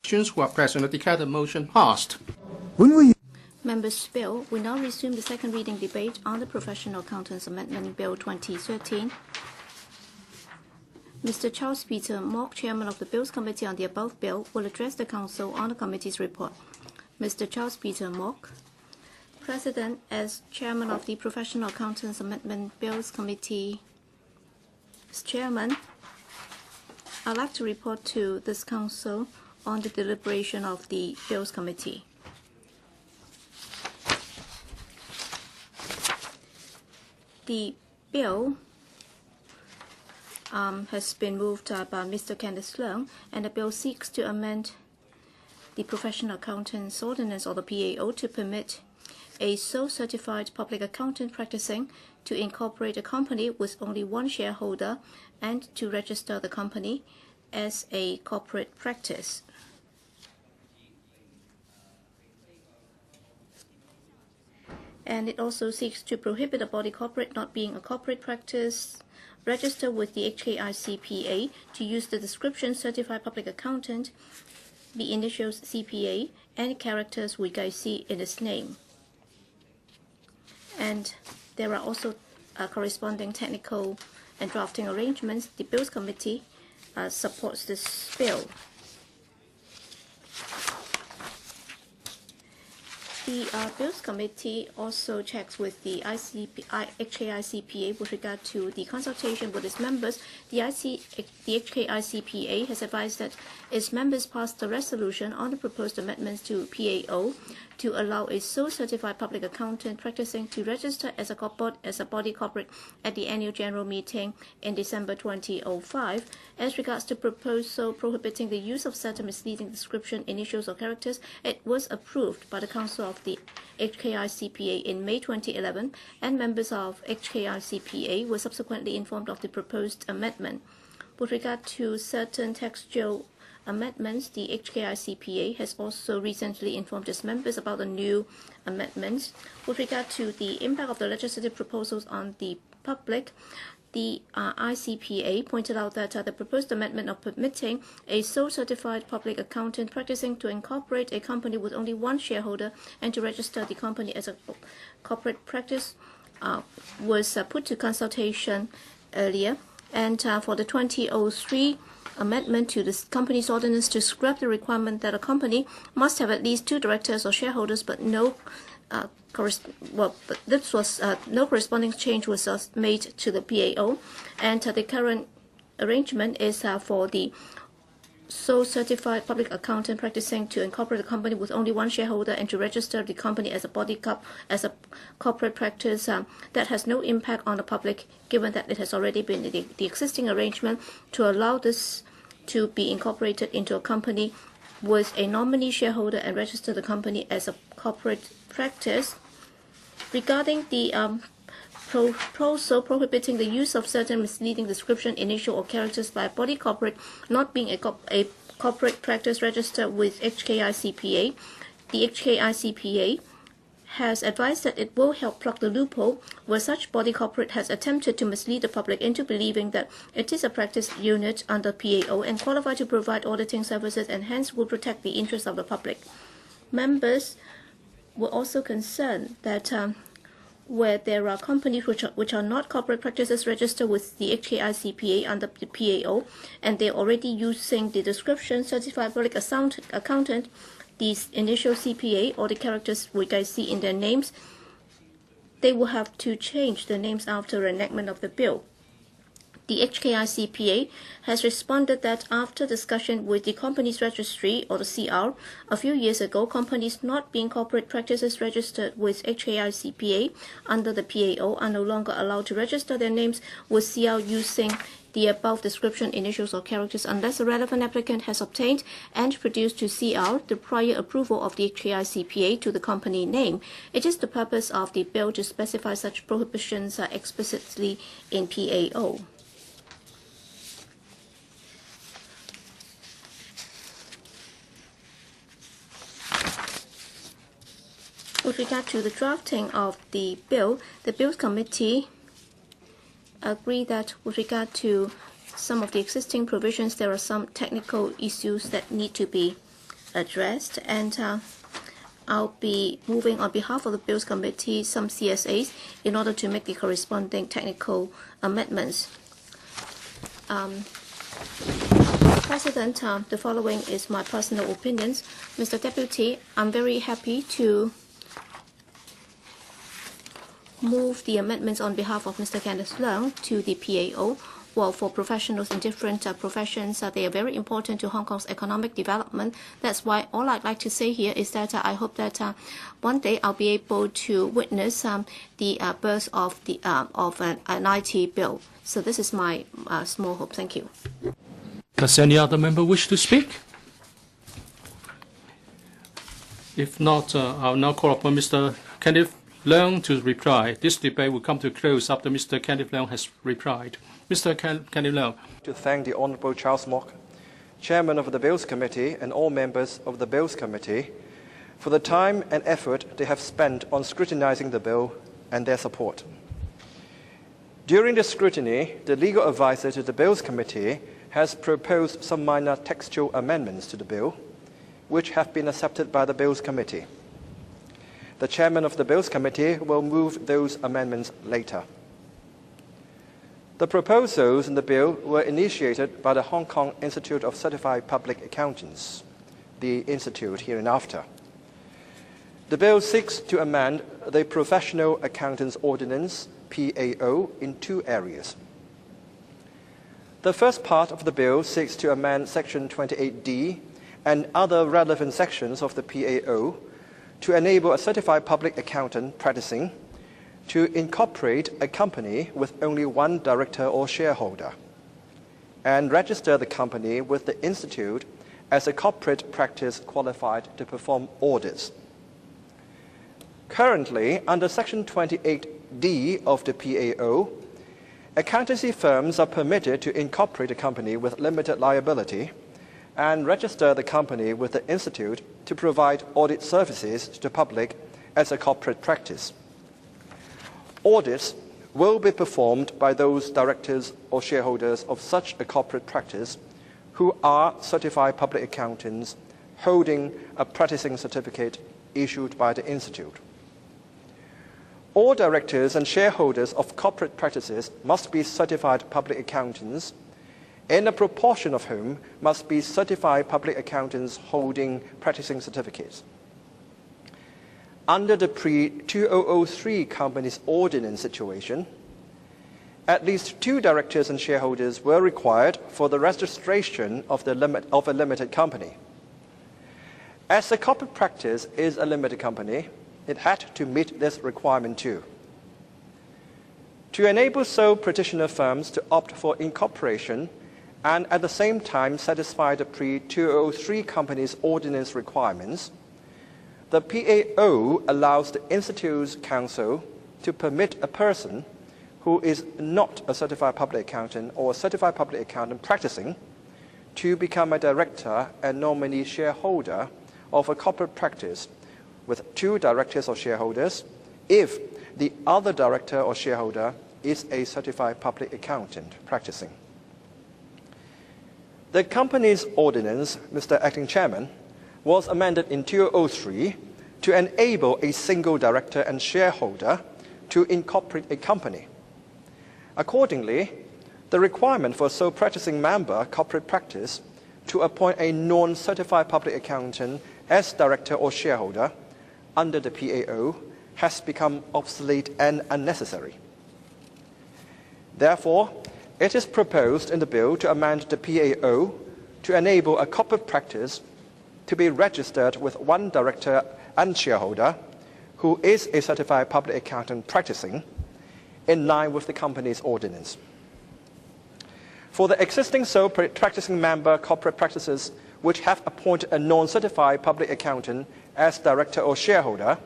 Who are present, I declare the motion passed. Members' Bill. We now resume the second reading debate on the Professional Accountants Amendment Bill 2013. Mr. Charles Peter MOK, Chairman of the Bills Committee on the above bill, will address the Council on the committee's report. Mr. Charles Peter MOK. President, as Chairman of the Professional Accountants Amendment Bills Committee, as Chairman, I'd like to report to this Council on the deliberation of the Bills Committee. The bill has been moved by Mr. Kenneth Leung, and the bill seeks to amend the Professional Accountants Ordinance, or the PAO, to permit a sole certified public accountant practicing to incorporate a company with only one shareholder and to register the company as a corporate practice. And it also seeks to prohibit a body corporate not being a corporate practice registered with the HKICPA to use the description certified public accountant, the initials CPA, and characters we guys see in its name. And there are also corresponding technical and drafting arrangements. The Bills Committee supports this bill. The Bills Committee also checks with the HKICPA with regard to the consultation with its members. The HKICPA has advised that its members passed a resolution on the proposed amendments to PAO to allow a sole certified public accountant practicing to register as a body corporate at the annual general meeting in December 2005. As regards to proposal prohibiting the use of certain misleading description, initials, or characters, it was approved by the Council of the HKICPA in May 2011, and members of HKICPA were subsequently informed of the proposed amendment. With regard to certain textual amendments, the HKICPA has also recently informed its members about the new amendments. With regard to the impact of the legislative proposals on the public, the ICPA pointed out that the proposed amendment of permitting a sole certified public accountant practicing to incorporate a company with only one shareholder and to register the company as a corporate practice was put to consultation earlier. And for the 2003 amendment to the company's ordinance to scrap the requirement that a company must have at least 2 directors or shareholders, but no corresponding change was made to the PAO, and the current arrangement is for the sole certified public accountant practicing to incorporate a company with only one shareholder and to register the company as a corporate practice. That has no impact on the public, given that it has already been the existing arrangement to allow this to be incorporated into a company with a nominee shareholder and register the company as a corporate practice. Regarding the proposal prohibiting the use of certain misleading description, initial, or characters by a body corporate not being a corporate practice registered with HKICPA, the HKICPA has advised that it will help plug the loophole where such body corporate has attempted to mislead the public into believing that it is a practice unit under PAO and qualified to provide auditing services, and hence will protect the interests of the public. Members were also concerned that where there are companies which are not corporate practices registered with the HKICPA under the PAO, and they're already using the description certified public accountant, these initial CPA, or the characters we guys see in their names, they will have to change the names after enactment of the bill. The HKICPA has responded that after discussion with the Companies Registry, or the CR, a few years ago, companies not being corporate practices registered with HKICPA under the PAO are no longer allowed to register their names with CR using the above description, initials, or characters unless a relevant applicant has obtained and produced to CR the prior approval of the HKICPA to the company name. It is the purpose of the bill to specify such prohibitions explicitly in PAO. With regard to the drafting of the Bills Committee agreed that with regard to some of the existing provisions, there are some technical issues that need to be addressed, and I'll be moving on behalf of the Bills Committee some CSAs in order to make the corresponding technical amendments. President, the following is my personal opinions. Mr. Deputy, I'm very happy to move the amendments on behalf of Mr. Kenneth Leung to the PAO. Well, for professionals in different professions, they are very important to Hong Kong's economic development. That's why all I'd like to say here is that I hope that one day I'll be able to witness the birth of an IT bill. So this is my small hope. Thank you. Does any other member wish to speak? If not, I'll now call upon Mr. Kenneth Leung to reply. This debate will come to a close after Mr. Kenneth Leung has replied. Mr. Kenneth Leung. To thank the Honourable Charles MOK, Chairman of the Bills Committee, and all members of the Bills Committee for the time and effort they have spent on scrutinising the bill and their support. During the scrutiny, the legal advisor to the Bills Committee has proposed some minor textual amendments to the bill, which have been accepted by the Bills Committee. The Chairman of the Bills Committee will move those amendments later. The proposals in the bill were initiated by the Hong Kong Institute of Certified Public Accountants, the Institute hereinafter. The bill seeks to amend the Professional Accountants Ordinance, PAO, in two areas. The first part of the bill seeks to amend Section 28D and other relevant sections of the PAO to enable a certified public accountant practicing to incorporate a company with only one director or shareholder and register the company with the Institute as a corporate practice qualified to perform audits. Currently, under Section 28D of the PAO, accountancy firms are permitted to incorporate a company with limited liability and register the company with the Institute to provide audit services to the public as a corporate practice. Audits will be performed by those directors or shareholders of such a corporate practice who are certified public accountants holding a practicing certificate issued by the Institute. All directors and shareholders of corporate practices must be certified public accountants, in a proportion of whom must be certified public accountants holding practicing certificates. Under the pre-2003 Companies Ordinance situation, at least 2 directors and shareholders were required for the registration of a limited company. As the corporate practice is a limited company, it had to meet this requirement too. To enable sole practitioner firms to opt for incorporation and at the same time satisfy the pre-2003 Companies Ordinance requirements, the PAO allows the Institute's counsel to permit a person who is not a certified public accountant or a certified public accountant practicing to become a director and nominee shareholder of a corporate practice with 2 directors or shareholders if the other director or shareholder is a certified public accountant practicing. The Companies Ordinance, Mr. Acting Chairman, was amended in 2003 to enable a single director and shareholder to incorporate a company. Accordingly, the requirement for a sole practicing member corporate practice to appoint a non-certified public accountant as director or shareholder under the PAO has become obsolete and unnecessary. Therefore, it is proposed in the bill to amend the PAO to enable a corporate practice to be registered with 1 director and shareholder who is a certified public accountant practicing in line with the Companies Ordinance. For the existing sole practicing member corporate practices which have appointed a non-certified public accountant as director or shareholder,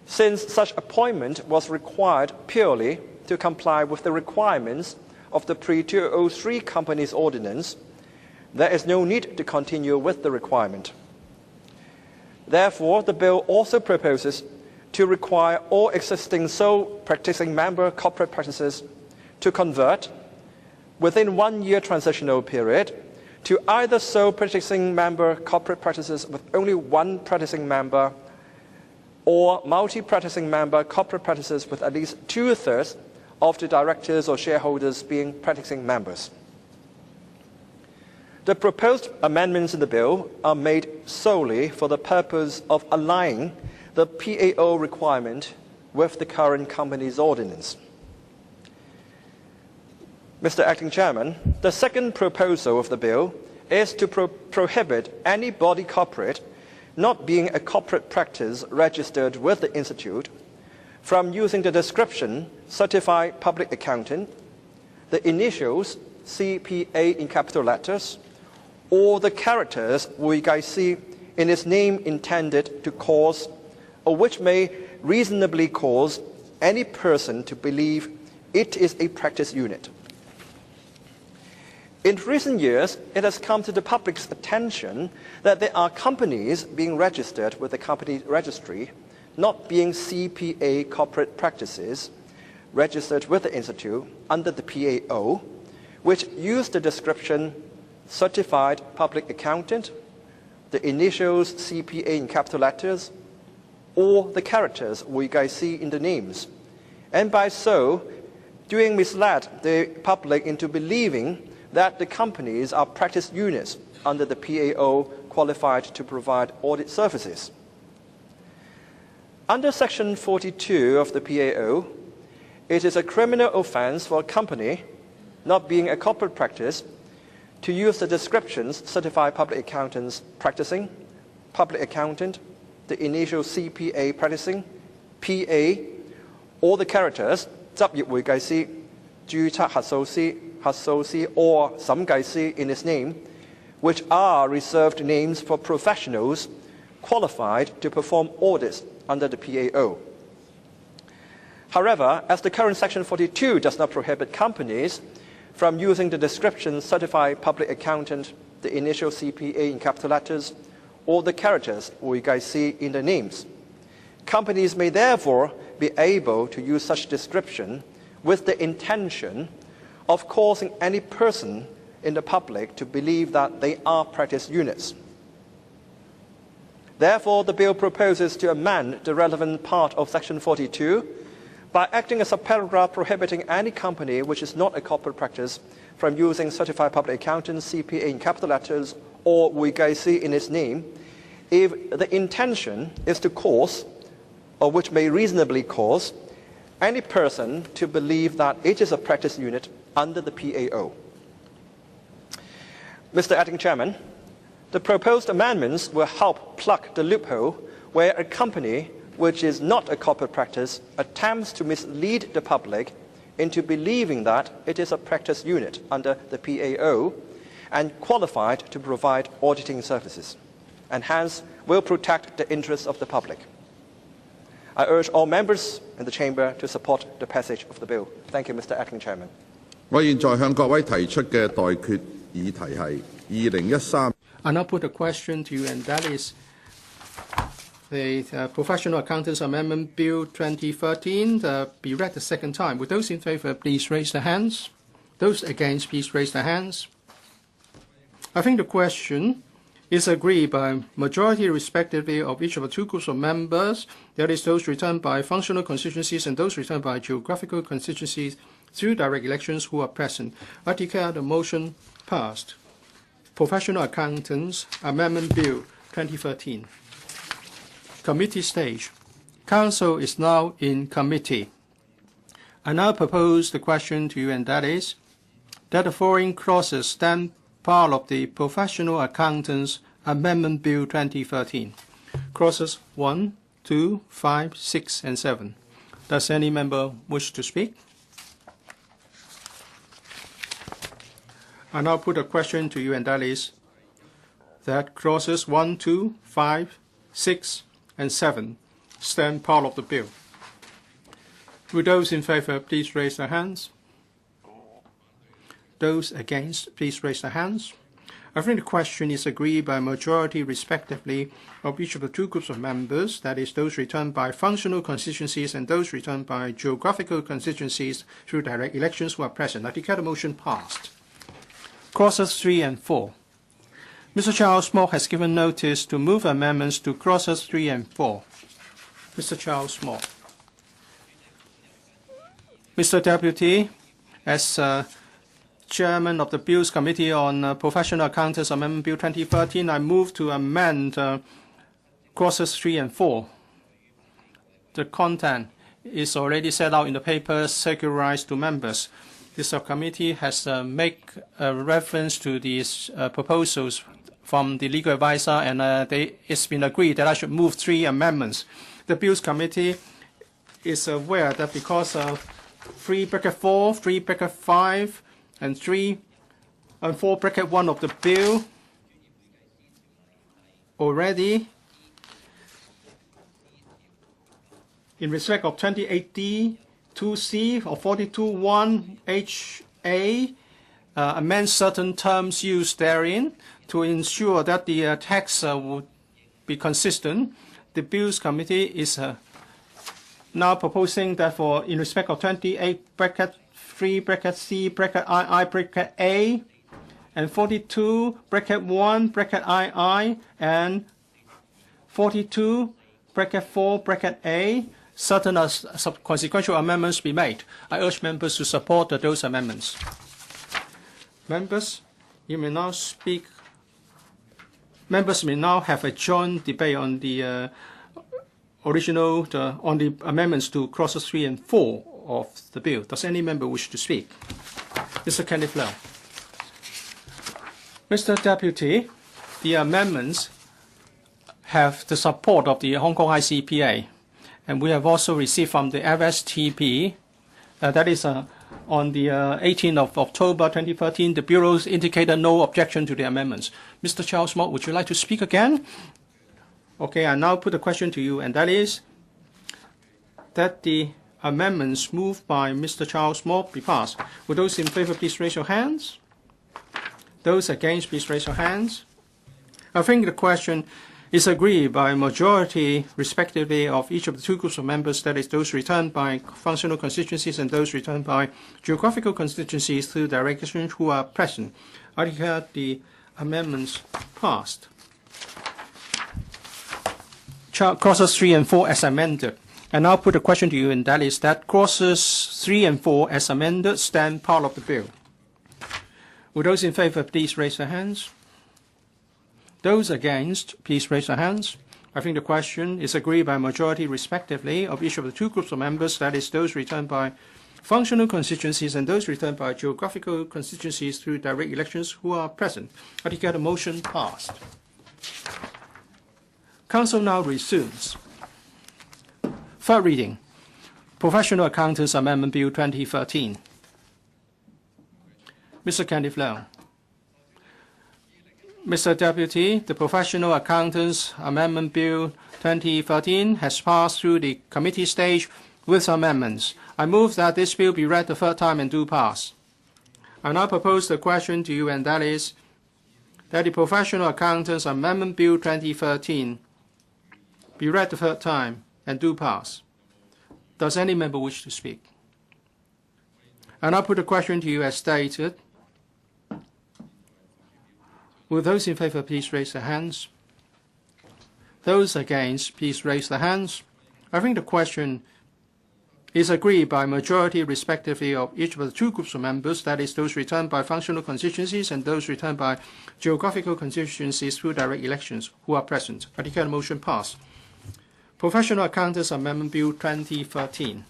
since such appointment was required purely to comply with the requirements of the pre-2003 Companies Ordinance, there is no need to continue with the requirement. Therefore, the bill also proposes to require all existing sole practicing member corporate practices to convert, within 1 year transitional period, to either sole practicing member corporate practices with only one practicing member or multi-practicing member corporate practices with at least 2/3 of the directors or shareholders being practicing members. The proposed amendments in the bill are made solely for the purpose of aligning the PAO requirement with the current company's ordinance. Mr. Acting Chairman, the second proposal of the bill is to prohibit any body corporate not being a corporate practice registered with the Institute from using the description Certified Public Accountant, the initials CPA in capital letters, or the characters WGC in its name intended to cause or which may reasonably cause any person to believe it is a practice unit. In recent years, it has come to the public's attention that there are companies being registered with the company registry, not being CPA corporate practices, registered with the Institute under the PAO, which use the description Certified Public Accountant, the initials CPA in capital letters, or the characters WGC in the names, and by so doing misled the public into believing that the companies are practice units under the PAO qualified to provide audit services. Under Section 42 of the PAO, it is a criminal offense for a company, not being a corporate practice, to use the descriptions Certified Public Accountants practicing, Public Accountant, the initial CPA practicing, PA, or the characters 執業會計師、註冊核數師、核數師 or 審計師 in its name, which are reserved names for professionals qualified to perform audits under the PAO. However, as the current Section 42 does not prohibit companies from using the description Certified Public Accountant, the initial CPA in capital letters, or the characters WGC in their names, companies may therefore be able to use such description with the intention of causing any person in the public to believe that they are practice units. Therefore, the bill proposes to amend the relevant part of Section 42 by acting as a paragraph prohibiting any company which is not a corporate practice from using Certified Public Accountant, CPA in capital letters, or WGC in its name, if the intention is to cause, or which may reasonably cause, any person to believe that it is a practice unit under the PAO. Mr. Acting Chairman, the proposed amendments will help plug the loophole where a company which is not a corporate practice attempts to mislead the public into believing that it is a practice unit under the PAO and qualified to provide auditing services, and hence will protect the interests of the public. I urge all members in the Chamber to support the passage of the bill. Thank you, Mr. Acting Chairman. 我現在向各位提出嘅待決議題係2013。I now put a question to you, and that is the Professional Accountants Amendment Bill 2013 be read the second time. Would those in favour please raise their hands? Those against, please raise their hands. I think the question is agreed by majority respectively of each of the two groups of members, that is those returned by functional constituencies and those returned by geographical constituencies through direct elections who are present. I declare the motion passed. Professional Accountants Amendment Bill 2013. Committee stage. Council is now in committee. I now propose the question to you, and that is that the following clauses stand part of the Professional Accountants Amendment Bill 2013. Clauses 1, 2, 5, 6, and 7. Does any member wish to speak? I now put a question to you, and that is that clauses 1, 2, 5, 6, and 7 stand part of the bill. Would those in favour please raise their hands? Those against, please raise their hands. I think the question is agreed by a majority respectively of each of the two groups of members, that is those returned by functional constituencies and those returned by geographical constituencies through direct elections who are present. I declare the motion passed. Clauses 3 and 4. Mr. Charles Peter MOK has given notice to move amendments to clauses 3 and 4. Mr. Charles Peter MOK. Mr. Deputy, as Chairman of the Bills Committee on Professional Accountants Amendment Bill 2013, I move to amend clauses 3 and 4. The content is already set out in the papers circularized to members. The subcommittee has made a reference to these proposals from the legal advisor, and it's been agreed that I should move 3 amendments. The Bills Committee is aware that because of 3(4), 3(5), and 3 and 4(1) of the bill already, in respect of 28D, 2C, or 42(1)HA, amend certain terms used therein to ensure that the text would be consistent. The Bills Committee is now proposing that in respect of 28(3)(C)(II)(A), and 42(1)(II), and 42(4)(A, certain consequential amendments be made. I urge members to support those amendments. Members, you may now speak. Members may now have a joint debate on the on the amendments to clauses 3 and 4 of the bill. Does any member wish to speak? Mr. Kenneth Leung. Mr. Deputy, the amendments have the support of the Hong Kong ICPA, and we have also received from the FSTP, that is on the 18th of October 2013, the bureaus indicated no objection to the amendments. Mr. Charles Peter MOK, would you like to speak again? Okay, I now put a question to you, and that is that the amendments moved by Mr. Charles Peter MOK be passed. Will those in favor please raise your hands? Those against please raise your hands. I think the question is agreed by majority, respectively, of each of the 2 groups of members, that is, those returned by functional constituencies and those returned by geographical constituencies through direct election who are present. I declare the amendments passed. Clauses 3 and 4 as amended. And now put a question to you, and that is that clauses 3 and 4 as amended stand part of the bill. Will those in favor please raise their hands? Those against, please raise their hands. I think the question is agreed by majority, respectively, of each of the 2 groups of members, that is, those returned by functional constituencies and those returned by geographical constituencies through direct elections who are present. I declare the motion passed. Council now resumes. Third reading, Professional Accountants Amendment Bill 2013. Mr. Kenneth Leung. Mr. Deputy, the Professional Accountants Amendment Bill 2013 has passed through the committee stage with amendments. I move that this bill be read the 3rd time and do pass. I now propose the question to you, and that is that the Professional Accountants Amendment Bill 2013 be read the 3rd time and do pass. Does any member wish to speak? I now put the question to you as stated. Will those in favor please raise their hands? Those against, please raise their hands. I think the question is agreed by majority, respectively, of each of the 2 groups of members, that is, those returned by functional constituencies and those returned by geographical constituencies through direct elections who are present. I declare the motion passed. Professional Accountants Amendment Bill 2013.